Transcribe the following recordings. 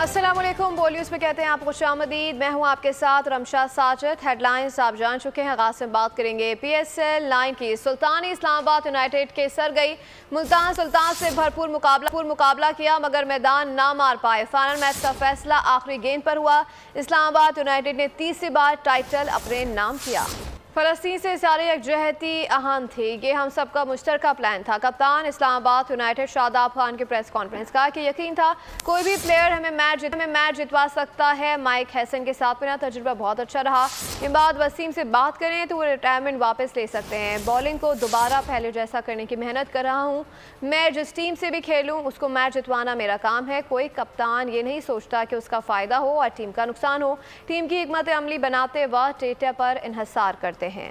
अस्सलाम वालेकुम। बोल न्यूज़ में कहते हैं आप खुशामदीद। मैं हूं आपके साथ रमशा साजिद। हेडलाइंस आप जान चुके हैं। आगाज़ में बात करेंगे PSL 9 की। सुल्तानी इस्लामाबाद यूनाइटेड के सर गई। मुल्तान सुल्तान से भरपूर मुकाबला किया मगर मैदान ना मार पाए। फाइनल मैच का फैसला आखिरी गेंद पर हुआ। इस्लामाबाद यूनाइटेड ने तीसरी बार टाइटल अपने नाम किया। फ़लस्तीन से सारी यकजहती अहम थी। ये हम सबका मुश्तरका प्लान था। कप्तान इस्लामाबाद यूनाइटेड शादाब खान की प्रेस कॉन्फ्रेंस कहा कि यकीन था कोई भी प्लेयर हमें मैच जितवा सकता है। माइक हैसन के साथ मेरा तजुर्बा बहुत अच्छा रहा। इमदाद वसीम से बात करें तो वो रिटायरमेंट वापस ले सकते हैं। बॉलिंग को दोबारा पहले जैसा करने की मेहनत कर रहा हूँ। मैं जिस टीम से भी खेलूँ उसको मैच जितवाना मेरा काम है। कोई कप्तान ये नहीं सोचता कि उसका फ़ायदा हो और टीम का नुकसान हो। टीम की हिकमत अमली बनाते वक्त डेटा पर इन्हसार करते हैं।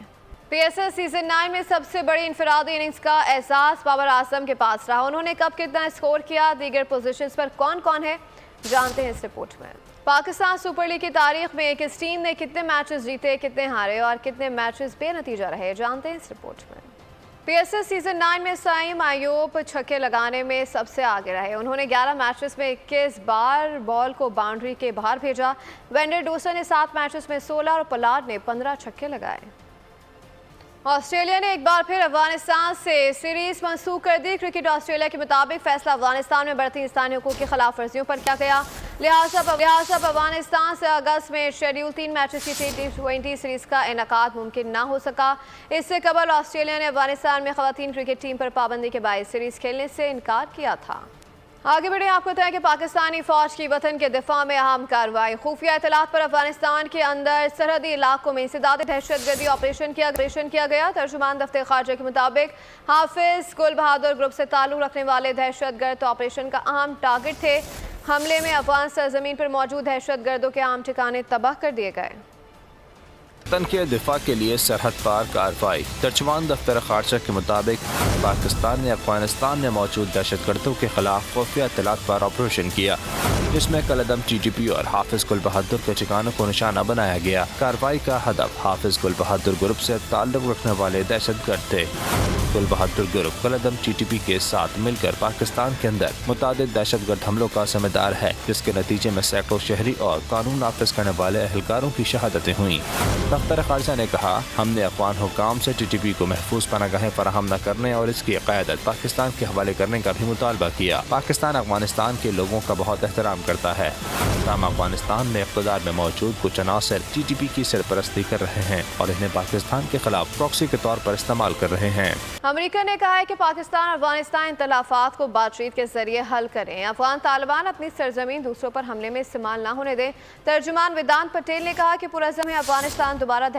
PSL सीजन 9 में सबसे बड़ी इनफरादी इनिंग्स का एहसास बाबर आजम के पास रहा। उन्होंने कब कितना स्कोर किया, दीगर पोजीशंस पर कौन कौन है, जानते हैं इस रिपोर्ट में। पाकिस्तान सुपर लीग की तारीख में किस टीम ने कितने मैचेस जीते, कितने हारे और कितने मैचेस बेनतीजा रहे, जानते हैं इस रिपोर्ट में। PSL सीजन 9 में साइम आयूब छक्के लगाने में सबसे आगे रहे। उन्होंने 11 मैचेस में 21 बार बॉल को बाउंड्री के बाहर भेजा। वेंडर डोसा ने 7 मैचेस में 16 और पलाड ने 15 छक्के लगाए। ऑस्ट्रेलिया ने एक बार फिर अफगानिस्तान से सीरीज मंसूख कर दी। क्रिकेट ऑस्ट्रेलिया के मुताबिक फैसला अफगानिस्तान में बढ़ती इंसानी हुकूक की खिलाफ वर्जियों पर किया गया। लिहाजा अफगानिस्तान से अगस्त में शेड्यूल 3 मैचेस की T20 सीरीज का इनेकाद मुमकिन ना हो सका। इससे कबल ऑस्ट्रेलिया ने अफगानिस्तान में खवातीन क्रिकेट टीम पर पाबंदी के बायस सीरीज खेलने से इनकार किया था। आगे बढ़े, आपको बताएं कि पाकिस्तानी फौज की वतन के दिफा में अहम कार्रवाई। खुफिया इतलात पर अफगानिस्तान के अंदर सरहदी इलाकों में इंसदाद दहशतगर्दी ऑपरेशन किया गया। तर्जुमान दफ्तर खारजा के मुताबिक हाफिज गुल बहादुर ग्रुप से ताल्लुक रखने वाले दहशतगर्द ऑपरेशन का अहम टारगेट थे। हमले में अफगान सरजमीन पर मौजूद दहशतगर्दों के आम ठिकाने तबाह कर दिए गए। वतन के दिफा के लिए सरहद पार कार्रवाई। तर्जुमान दफ्तर खारजा के मुताबिक पाकिस्तान ने अफगानिस्तान में मौजूद दहशतगर्दों के खिलाफ खुफिया इत्तलात पर ऑपरेशन किया, जिसमें कलअदम TTP और हाफिज गुल बहादुर के ठिकानों को निशाना बनाया गया। कार्रवाई का हदफ हाफिज गुल बहादुर ग्रुप से ताल्लुक रखने वाले दहशतगर्द थे। गुल बहादुर ग्रुप कलअदम TTP के साथ मिलकर पाकिस्तान के अंदर मुतादिद दहशतगर्द हमलों का जिम्मेदार है, जिसके नतीजे में सैकड़ों शहरी और कानून नाफिज करने वाले अहलकारों की शहादतें हुई। दफ्तर खारजा ने कहा, हमने अफगान हुकाम से TTP को महफूज पनागाहें फराहम न करने और इसकी क़यादत पाकिस्तान के हवाले करने का भी मुतालबा किया। पाकिस्तान अफगानिस्तान के लोगों का बहुत एहतराम करता है। तमाम अफगानिस्तान में इक़्तिदार में मौजूद कुछ अनासर TTP की सरपरस्ती कर रहे हैं और इन्हें पाकिस्तान के खिलाफ प्रॉक्सी के तौर पर इस्तेमाल कर रहे हैं। अमेरिका ने कहा है कि पाकिस्तान अफगानिस्तान इख्तिलाफात को बातचीत के जरिए हल करें। अफगान तालिबान अपनी सरजमीन दूसरों पर हमले में इस्तेमाल न होने दें। तर्जुमान वेदांत पटेल ने कहा कि पुरअज़म है अफगानिस्तान दोबारा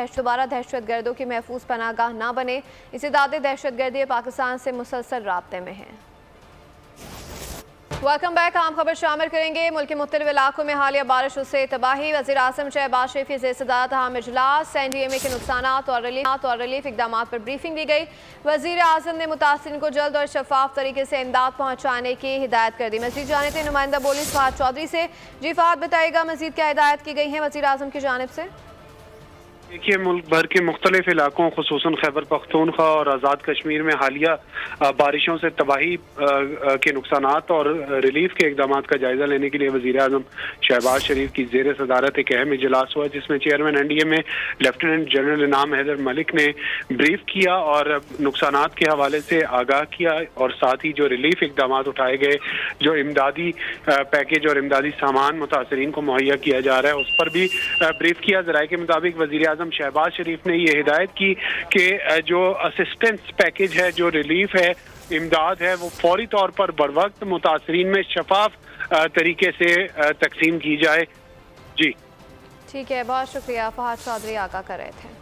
दहशतगर्दों की महफूज पनागाह ना बने। इस इदारे दहशतगर्दी पाकिस्तान से मुसलसल राब्ते में है। Welcome back. आम खबर शामिल करेंगे। मुल्क के मुख्तलिफ इलाकों में हालिया बारिशों से तबाही। वज़ीर आज़म शहबाज शरीफ की सदारत अहम इजलास। NDMA के नुकसानात और रिलीफ इक़दामात पर ब्रीफिंग दी गई। वज़ीर आज़म ने मुतासिरीन को जल्द और शफाफ तरीके से इमदाद पहुँचाने की हिदायत कर दी। मज़ीद जाने थे नुमाइंदा बोली फहद चौधरी से। जी फहद, बताइएगा मज़ीद क्या हिदायत की गई है वज़ीर आज़म की जानिब से? देखिए, मुल्क भर के मुख्तलिफ इलाकों खुसूसन खैबर पख्तूनख्वा और आज़ाद कश्मीर में हालिया बारिशों से तबाही के नुकसानात और रिलीफ के इकदाम का जायजा लेने के लिए वज़ीर आज़म शहबाज शरीफ की ज़ेर सदारत एक अहम इजलास हुआ, जिसमें चेयरमैन NDMA लेफ्टिनेंट जनरल इनाम हैदर मलिक ने ब्रीफ किया और नुकसानात के हवाले से आगाह किया और साथ ही जो रिलीफ इकदाम उठाए गए, जो इमदादी पैकेज और इमदादी सामान मुतासरीन को मुहैया किया जा रहा है, उस पर भी ब्रीफ किया। ज़राए के मुताबिक वज़ीर आज़म शहबाज शरीफ ने ये हिदायत की कि जो असिस्टेंस पैकेज है, जो रिलीफ है, इमदाद है, वो फौरी तौर पर बरवक्त मुतासरीन में शफाफ तरीके से तकसीम की जाए। जी ठीक है, बहुत शुक्रिया। फहद चौधरी आगाह कर रहे थे।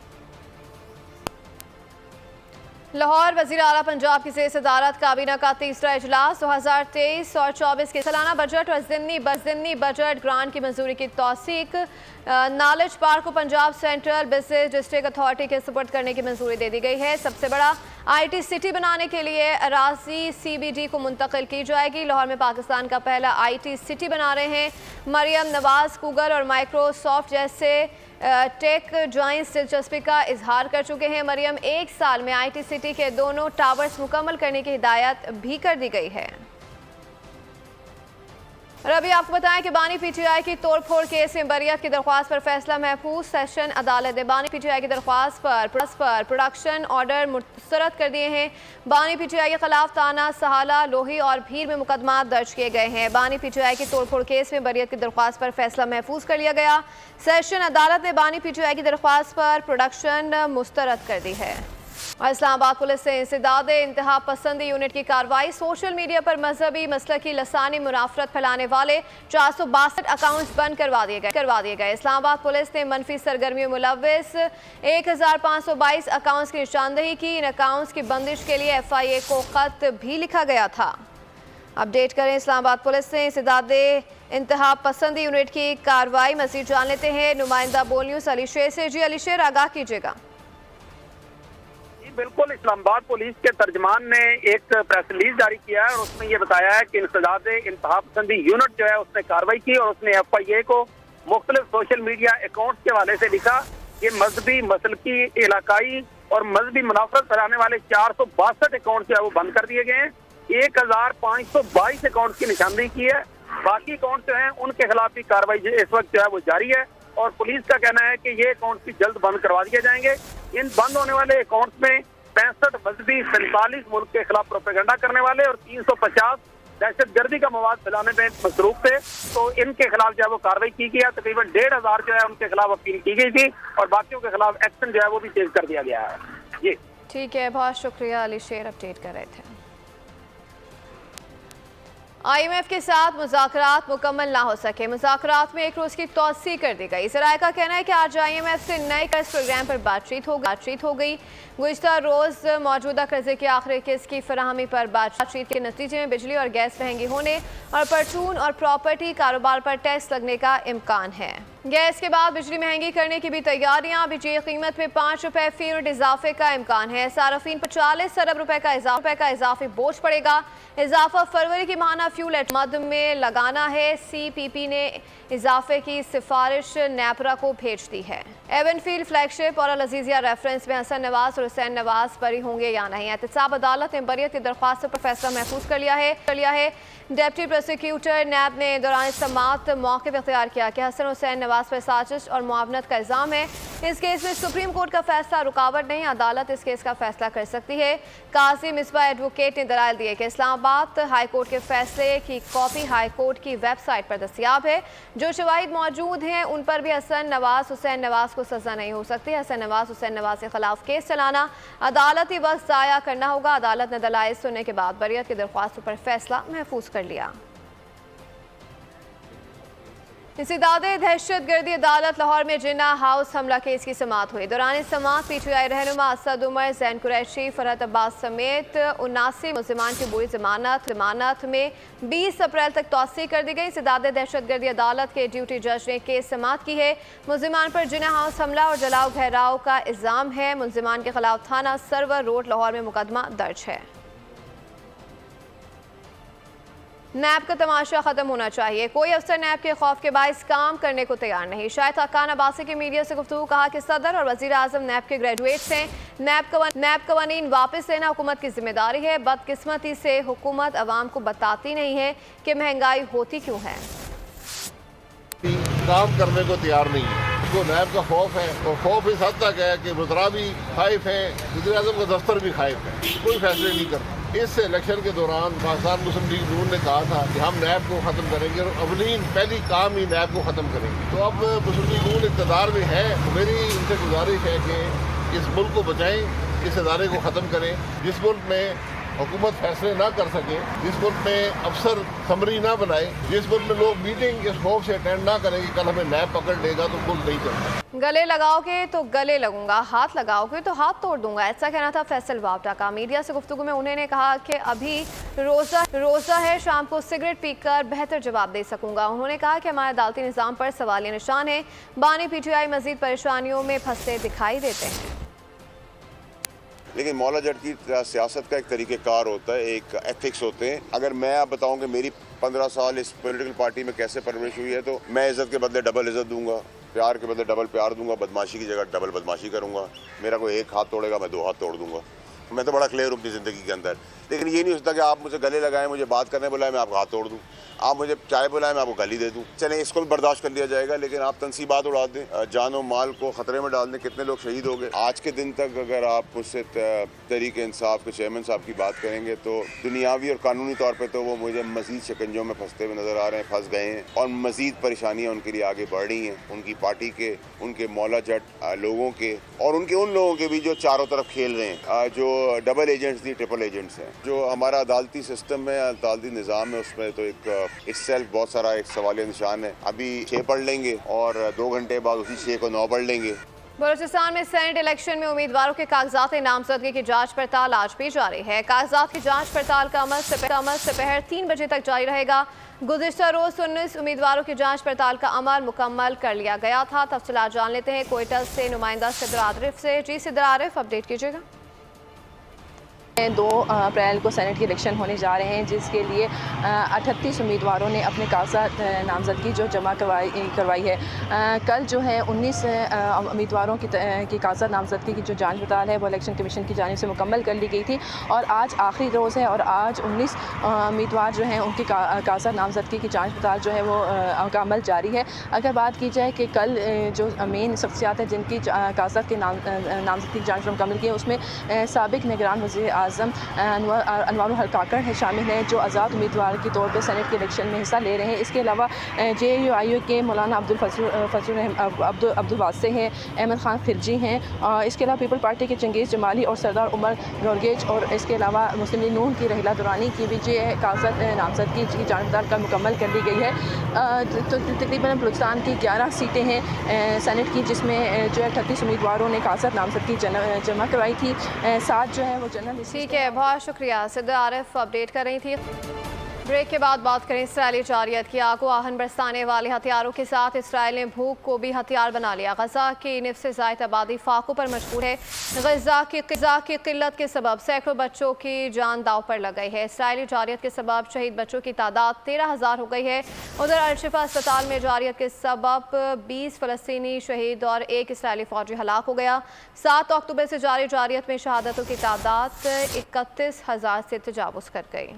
लाहौर वज़ीर आला पंजाब की सदारत काबीना का तीसरा इजलास। 2023 और 24 के सालाना बजट और ज़िमनी बजट ग्रांट की मंजूरी की तौसीक। नॉलेज पार्क को Punjab central business district authority के सुपुर्द करने की मंजूरी दे दी गई है। सबसे बड़ा IT सिटी बनाने के लिए अराजी CBD को मुंतकिल की जाएगी। लाहौर में पाकिस्तान का पहला IT सिटी बना रहे हैं। मरियम नवाज गूगल और माइक्रोसॉफ्ट जैसे टेक जॉइंट्स दिलचस्पी का इजहार कर चुके हैं। मरियम 1 साल में IT सिटी के दोनों टावर्स मुकम्मल करने की हिदायत भी कर दी गई है। और अभी आपको बताएं कि बानी पीटीआई की तोड़फोड़ केस में बरियत की दरख्वास्त पर फैसला महफूज। सेशन अदालत ने बानी पीटीआई की दरख्वास्त पर प्रोडक्शन ऑर्डर मुस्तरद कर दिए हैं। बानी पीटीआई के खिलाफ थाना सहाला, लोही और भीड़ में मुकदमा दर्ज किए गए हैं। बानी पीटीआई की तोड़फोड़ केस में बरियत की दरख्वास्त पर फैसला महफूज कर लिया गया। सेशन अदालत ने बानी पीटीआई की दरख्वास्त पर प्रोडक्शन मुस्तरद कर दी है। और इस्लामाबाद पुलिस से इंसदाद इंतहा पसंदी यूनिट की कार्रवाई। सोशल मीडिया पर मजहबी मसलकी लसानी मुनाफरत फैलाने वाले 462 अकाउंट्स बंद करवा दिए गए। इस्लामाबाद पुलिस ने मनफी सरगर्मियों में मुलव्विस 1522 अकाउंट्स की निशानदही की। इन अकाउंट्स की बंदिश के लिए FIA को खत भी लिखा गया था। अपडेट करें इस्लामाबाद पुलिस से इंसदाद इंतहा पसंदी यूनिट की कार्रवाई। मजीद जान लेते हैं नुमाइंदा बोल न्यूज़ अली शेर से। जी अली शेर, आगाह कीजिएगा। बिल्कुल, इस्लामाबाद पुलिस के तर्जमान ने एक प्रेस रिलीज जारी किया है और उसमें ये बताया है कि इंसदाद इंतहा पसंदी यूनिट जो है उसने कार्रवाई की और उसने FIA को मुख्तलिफ सोशल मीडिया अकाउंट्स के हवाले से लिखा कि मजहबी मसलकी इलाकाई और मजहबी मुनाफरत फैलाने वाले 462 अकाउंट जो है वो बंद कर दिए गए हैं। 1522 अकाउंट की निशानदेही की है। बाकी अकाउंट जो है उनके खिलाफ भी कार्रवाई इस वक्त जो है वो जारी है और पुलिस का कहना है कि ये अकाउंट भी जल्द बंद करवा दिए जाएंगे। इन बंद होने वाले अकाउंट्स में 65 मजहबी, 45 मुल्क के खिलाफ प्रोपेगेंडा करने वाले और 350 दहशतगर्दी का मवाद फैलाने में मसरूफ थे। तो इनके खिलाफ जो है वो कार्रवाई की गई है। तकरीबन 1500 जो है उनके खिलाफ अपील की गई थी और बाकियों के खिलाफ एक्शन जो है वो भी तेज कर दिया गया है। जी ठीक है, बहुत शुक्रिया अली शेर, अपडेट कर रहे थे। IMF के साथ मुज़ाकरात मुकम्मल ना हो सके। मुज़ाकरात में एक रोज़ की तौसी कर दी गई। ज़राए का कहना है कि आज IMF से नए कर्ज प्रोग्राम पर बातचीत हो गई। गुज़िश्ता रोज़ मौजूदा कर्जे की आखिरी किस्त की फराहमी पर बातचीत के नतीजे में बिजली और गैस महंगी होने और परचून और प्रॉपर्टी कारोबार पर टैक्स लगने का इम्कान है। गैस के बाद बिजली महंगी करने की भी तैयारियां। बिजली कीमत में 5 रुपए फी यूनिट इजाफे का इम्कान है। सार्फिन पर 40 अरब रुपए का इजाफी बोझ पड़ेगा। इजाफा फरवरी की माहाना फ्यूल मद में लगाना है। CPP ने इजाफे की सिफारिश नेपरा को भेज दी है। एवनफील्ड फ्लैगशिप और अल अजीजिया रेफरेंस में हसन नवाज और हुसैन नवाज बरी होंगे या नहीं। एहतसाब अदालत ने बरियत की दरख्वास्त पर फैसला महफूज कर लिया है। डिप्टी प्रोसिक्यूटर नैब ने दौरान समाअत मौक़िफ़ इख्तियार किया कि हसन हुसैन नवाज पर साजिश और मुआवनत का इल्ज़ाम है। इस केस में सुप्रीम कोर्ट का फैसला रुकावट नहीं, अदालत इस केस का फैसला कर सकती है। काजी मिसबा एडवोकेट ने दलाइल दिए कि इस्लामाबाद हाई कोर्ट के फैसले की कॉपी हाई कोर्ट की वेबसाइट पर दस्तियाब है। जो शवाहिद मौजूद हैं उन पर भी हसन नवाज हुसैन नवाज को सज़ा नहीं हो सकती। हसन नवाज हुसैन नवाज के खिलाफ केस चलाना अदालती वक्त ज़ाया करना होगा। अदालत ने दलाइल सुनने के बाद बरियत की दरख्वास्त पर फैसला महफूज कर लिया। इंसदाद दहशतगर्दी अदालत लाहौर में जिन्ना हाउस हमला केस की समाअत हुई। दौरान समाअत PTI रहनुमा असद उमर, जैन कुरैशी, फरहत अब्बास समेत 79 मुलजिमान की बुरी जमानत में 20 अप्रैल तक तौसी कर दी गई। इंसदाद दहशतगर्दी अदालत के ड्यूटी जज ने केस समाअत की है। मुलजिमान पर जिन्ना हाउस हमला और जलाओ घेराव का इल्ज़ाम है। मुलजिमान के खिलाफ थाना सरवर रोड लाहौर में मुकदमा दर्ज है। नैब का तमाशा खत्म होना चाहिए। कोई अफसर नैब के खौफ के बाइस काम करने को तैयार नहीं। शाहिद खान अब्बासी की मीडिया से गुफ्तगू कहा कि सदर और वजीर आजम नैब के ग्रेजुएट्स हैं। नैब कवानीन वापस लेना हुकूमत की जिम्मेदारी है। बदकिस्मती से हुकूमत अवाम को बताती नहीं है कि महंगाई होती क्यों है। काम करने को तैयार नहीं है। जो नैब का खौफ है और खौफ इस हद तक है कि वज़रा भी खाइफ है, वज़ीर आज़म का दफ्तर भी खाइफ है, कोई फैसले नहीं करता। इस इलेक्शन के दौरान पाकिस्तान मुस्लिम लीग नून ने कहा था कि हम नैब को ख़त्म करेंगे और अवलीन पहली काम ही नैब को ख़त्म करेंगे। तो अब मुस्लिम लीग नून इक़्तिदार में है, तो मेरी उनसे गुजारिश है कि इस मुल्क को बचाएं, इस इदारे को ख़त्म करें। जिस मुल्क में हुकूमत फैसले ना कर सके, जिस मुल्क में अफसर समरी ना बनाए, जिस मुल्क में लोग मीटिंग इस खौफ से अटेंड ना करें कि कल हमें नैब पकड़ लेगा, तो मुल्क नहीं चलता। गले लगाओगे तो गले लगूंगा, हाथ लगाओगे तो हाथ तोड़ दूंगा, ऐसा कहना था फैसल वावटा का। मीडिया से गुफ्तगू में उन्होंने कहा कि अभी रोज़ा है, शाम को सिगरेट पीकर बेहतर जवाब दे सकूंगा। उन्होंने कहा कि हमारे अदालती निज़ाम पर सवालिया निशान है। बानी PTI मजीद परेशानियों में फंसे दिखाई देते हैं। लेकिन मौला जट की सियासत का एक तरीक़ेकार होता है, एक एथिक्स होते हैं। अगर मैं आप बताऊं कि मेरी 15 साल इस पॉलिटिकल पार्टी में कैसे परवरिश हुई है, तो मैं इज़्ज़त के बदले डबल इज़्ज़त दूंगा, प्यार के बदले डबल प्यार दूंगा, बदमाशी की जगह डबल बदमाशी करूंगा। मेरा कोई एक हाथ तोड़ेगा, मैं 2 हाथ तोड़ दूंगा। मैं तो बड़ा क्लियर हूँ अपनी ज़िंदगी के अंदर, लेकिन ये नहीं हो सकता कि आप मुझे गले लगाएं, मुझे बात करने बुलाएं, मैं आपका हाथ तोड़ दूँ, आप मुझे चाय बुलाएं, मैं आपको गाली दे दूँ। चलें, इसको भी बर्दाश्त कर लिया जाएगा, लेकिन आप तनसीबात उड़ा दें, जान और माल को ख़तरे में डाल दें, कितने लोग शहीद हो गए। आज के दिन तक अगर आप मुझसे तहरीक इंसाफ के चेयरमैन साहब की बात करेंगे तो दुनियावी और कानूनी तौर पर तो वो मुझे मज़ीद शिकंजों में फंसते हुए नज़र आ रहे हैं, फंस गए हैं, और मज़ीद परेशानियाँ उनके लिए आगे बढ़ रही हैं, उनकी पार्टी के, उनके मौला जट लोगों के, और उनके उन लोगों के भी जो चारों तरफ खेल रहे हैं, जो डबल एजेंट्स नहीं ट्रिपल एजेंट्स हैं। जो हमारा अदालती सिस्टम है, अदालती निज़ाम है, उसमें तो एक इस सेल्फ बहुत सारा एक सवालिया निशान है। अभी 6 पढ़ लेंगे और 2 घंटे बाद उसी 6 को 9 पढ़ लेंगे। बलूचिस्तान में सेनेट इलेक्शन में उम्मीदवारों के कागजात नामजदगी की जांच पड़ताल आज भी जारी है। कागजात की जांच पड़ताल का अमल दोपहर 3 बजे तक जारी रहेगा। गुज़िश्ता रोज 19 उम्मीदवारों की जांच पड़ताल का अमल मुकम्मल कर लिया गया था। तफसीलात जान लेते हैं कोयटा से नुमाइंदा सिद्र आरिफ से। जी सिद्र आरिफ, अपडेट कीजिएगा। 2 अप्रैल को सेनेट के इलेक्शन होने जा रहे हैं, जिसके लिए 38 उम्मीदवारों ने अपने कागजात नामजदगी जो जमा करवाई है। कल जो है 19 उम्मीदवारों की कागजात नामजदगी की जो जांच पड़ताल है वो इलेक्शन कमीशन की जानिब से मुकम्मल कर ली गई थी, और आज आखिरी रोज़ है और आज 19 उम्मीदवार जो हैं उनकी कागजात नामजदगी की जाँच पड़ताल जो है वो का अमल जारी है। अगर बात की जाए कि कल जो मेन शख्सियात हैं जिनकी कागजात के नामजदगी की जाँच मुकम्मल की है, उसमें साबिक निगरान वज़ीर आज़म अनवारुल हक काकड़ है शामिल हैं, जो आज़ाद उम्मीदवार के तौर पर सेनेट के इलेक्शन में हिस्सा ले रहे हैं। इसके अलावा JUIU के मौलाना अब्दुल वासे हैं, अहमद खान खिलजी हैं, इसके अलावा पीपल पार्टी के चंगेज़ जमाली और सरदार उमर गौरगेज, और इसके अलावा मुस्लिम लीग नून की रहीला दुरानी की भी कागजात नामजदगी की जांच पड़ताल का मुकम्मल कर ली गई है। तो तकरीबन बलूचिस्तान की 11 सीटें हैं सेनेट की, जिसमें जो है 38 उम्मीदवारों ने कागजात नामजदगी जमा करवाई थी। 7 जो है वो जनरल। ठीक है, बहुत शुक्रिया सिद्र आरिफ, अपडेट कर रही थी। ब्रेक के बाद बात करें इसराइली जारियत की। आगो आहन बरसाने वाले हथियारों के साथ इसराइल ने भूख को भी हथियार बना लिया। गजा की निफ्स से ज़ायद आबादी फाकों पर मजबूर है। गजा की किल्लत के सबब सैकड़ों बच्चों की जान दाव पर लग गई है। इसराइली जारियत के सबब शहीद बच्चों की तादाद 13,000 हो गई है। उधर अल-शिफा अस्पताल में जारियत के सबब 20 फ़लस्तीनी शहीद और 1 इसराइली फौजी हलाक हो गया। 7 अक्टूबर से जारी जारियत में शहादतों की तादाद 31,000 से तजावुज कर गई।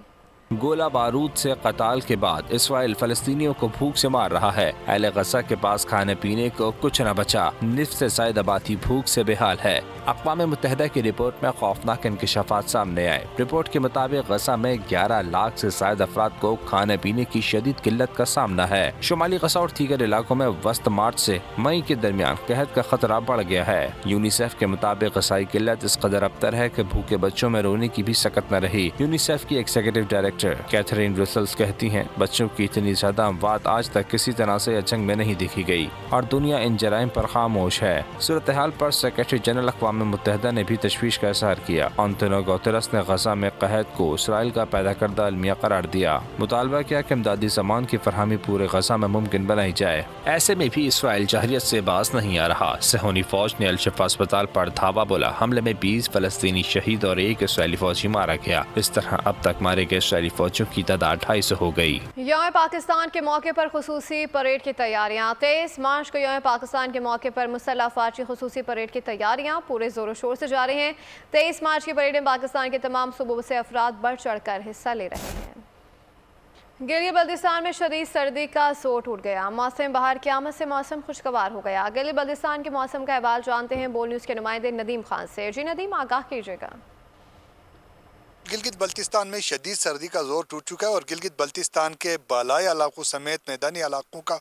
गोला बारूद से कताल के बाद इसराइल फलस्तीनियों को भूख से मार रहा है। अहले गजा के पास खाने पीने को कुछ न बचा। निफ्स से ज़ायद आबादी भूख से बेहाल है। अक़वाम मुत्तहिदा की रिपोर्ट में खौफनाक इंकशाफात सामने आए। रिपोर्ट के मुताबिक गजा में 11 लाख से ज़ायद अफराद को खाने पीने की शदीद किल्लत का सामना है। शुमाली गजा और दीगर इलाकों में वस्त मार्च से मई के दरमियान कहत का खतरा बढ़ गया है। यूनिसेफ के मुताबिक गजाई किल्लत इस कदर अबतर है कि भूखे बच्चों में रोने की भी सकत न रही। यूनिसेफ की एग्जीक्यूटिव डायरेक्टर कैथरीन रसल्स कहती हैं, बच्चों की इतनी ज्यादा अमवात आज तक किसी तनाज़ या जंग में नहीं देखी गई और दुनिया इन जराइम पर खामोश है। सूरत हाल पर सेक्रेटरी जनरल अक़वाम मुत्तहिदा ने भी तशवीश का इज़हार किया। एंटोनियो गुतेरेस ने गजा में कहत को इसराइल का पैदा करदा अलमिया करार दिया। मुतालबा किया कि इमदादी सामान की फरहमी पूरे गजा में मुमकिन बनाई जाए। ऐसे में भी इसराइल जाहिरियत से बाज नहीं आ रहा। सहूनी फौज ने अल-शिफा अस्पताल पर धावा बोला। हमले में 20 फ़लस्तीनी शहीद और 1 इसराइली फौजी मारा गया। इस तरह अब तक मारे गए इसराइली फौजियों की तादाद 250 हो गई। यौम पाकिस्तान के मौके पर खुसूसी परेड की तैयारियां। 23 मार्च को यौम पाकिस्तान के मौके पर मुसल्लह अफवाज की खुसूसी परेड की तैयारियां पूरे जोरों शोर से जारी हैं। 23 मार्च की परेड में पाकिस्तान के तमाम सूबों से अफराद बढ़ चढ़ कर हिस्सा ले रहे हैं। गिलगित बल्तिस्तान में शदीद सर्दी का जोर टूट गया। मौसम बहार की आमद से मौसम खुशगवार हो गया। गिलगित बल्तिस्तान के मौसम का अहवाल जानते हैं बोल न्यूज़ के नुमाइंदे नदीम खान से। जी नदीम, आगाह कीजिएगा। गिलगित बल्तिस्तान में शदीद सर्दी का जोर टूट चुका है और गिलगित बल्तिस्तान के बालाई इलाकों समेत मैदानी इलाकों का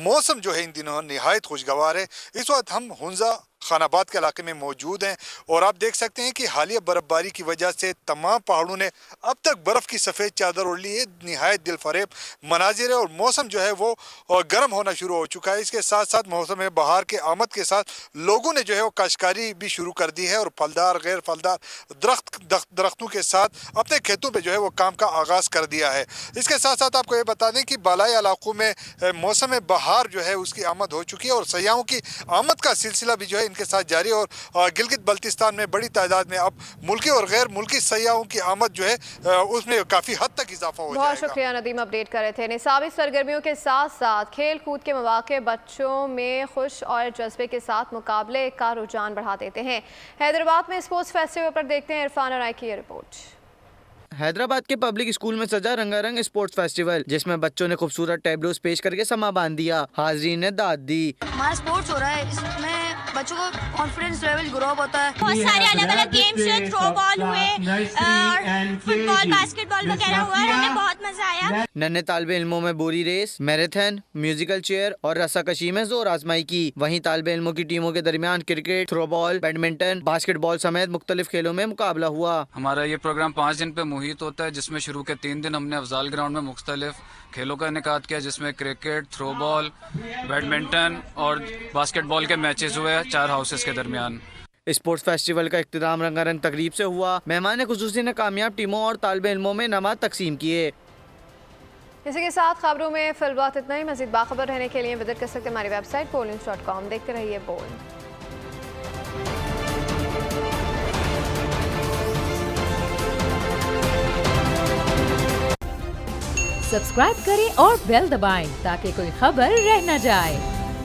मौसम जो है इन दिनों निहायत खुशगवार है। इस वक्त हम हुंजा खानाबाद के इलाके में मौजूद हैं और आप देख सकते हैं कि हालिया बर्फबारी की वजह से तमाम पहाड़ों ने अब तक बर्फ़ की सफ़ेद चादर ओढ़ ली है। निहायत दिलफरेब मनाजिर है और मौसम जो है वो गर्म होना शुरू हो चुका है। इसके साथ साथ मौसम बहार के आमद के साथ लोगों ने जो है वो काश्तकारी भी शुरू कर दी है और फलदार गैर फलदार दरख्तों के साथ अपने खेतों पर जो है वो काम का आगाज़ कर दिया है। इसके साथ साथ आपको ये बता दें कि बालाई इलाकों में मौसम बहार जो है उसकी आमद हो चुकी है और सयाहों की आमद का सिलसिला भी जो है इनके साथ जारी है और गिलगित बल्तिस्तान में बड़ी तादाद में अब मुल्की और गैर मुल्की सयाहों की आमद जो है उसमें काफ़ी हद तक इजाफा हो जाएगा। बहुत शुक्रिया नदीम, अपडेट कर रहे थे। निसाबी सरगर्मियों के साथ साथ खेल कूद के मौके बच्चों में खुश और जज्बे के साथ मुकाबले का रुझान बढ़ा देते हैं। हैदराबाद में स्पोर्ट्स फेस्टिवल पर देखते हैं इरफान राय की रिपोर्ट। हैदराबाद के पब्लिक स्कूल में सजा रंगारंग स्पोर्ट्स फेस्टिवल, जिसमें बच्चों ने खूबसूरत टैबलोस पेश करके समा बांध दिया। हाजरीन ने दाद दी। हमारा स्पोर्ट्स हो रहा है, इसमें बच्चों को कॉन्फिडेंस लेवल ग्रो होता है। बहुत सारे अलग अलग गेम्स हुए, थ्रो बॉल हुए और फुटबॉल, बास्केटबॉल वगैरह हुआ, हमें बहुत मजा आया। नन्हे तालिबे इल्मों में बोरी रेस, मैराथन, म्यूजिकल चेयर और रस्साकशी में जोर आजमाई की। वहीं तालिबे इल्मों की टीमों के दरमियान cricket, throw ball, badminton, basketball समेत मुख्तलिफ खेलों में मुकाबला हुआ। हमारा ये प्रोग्राम 5 दिन पे मुहित होता है, जिसमें शुरू के 3 दिन हमने अफजाल ग्राउंड में मुख्तलिफ खेलों का इनेकाद किया, जिसमें क्रिकेट, थ्रो बॉल, बैडमिंटन और बास्केटबॉल के मैचेस हुए 4 हाउसेस के दरमियान। स्पोर्ट्स फेस्टिवल का इख्तिताम रंगारंग तकरीब से हुआ। मेहमान खुसूसी ने कामयाब टीमों और तालिबे इल्मों में इनामात तकसीम किए। इसी के साथ खबरों में फिलहाल इतना ही। मज़ीद बाखबर रहने के लिए विजिट कर सकते हैं हमारी वेबसाइट boldnews.com। देखते रहिए बोल्ड। सब्सक्राइब करें और बेल दबाएं ताकि कोई खबर रह न जाए।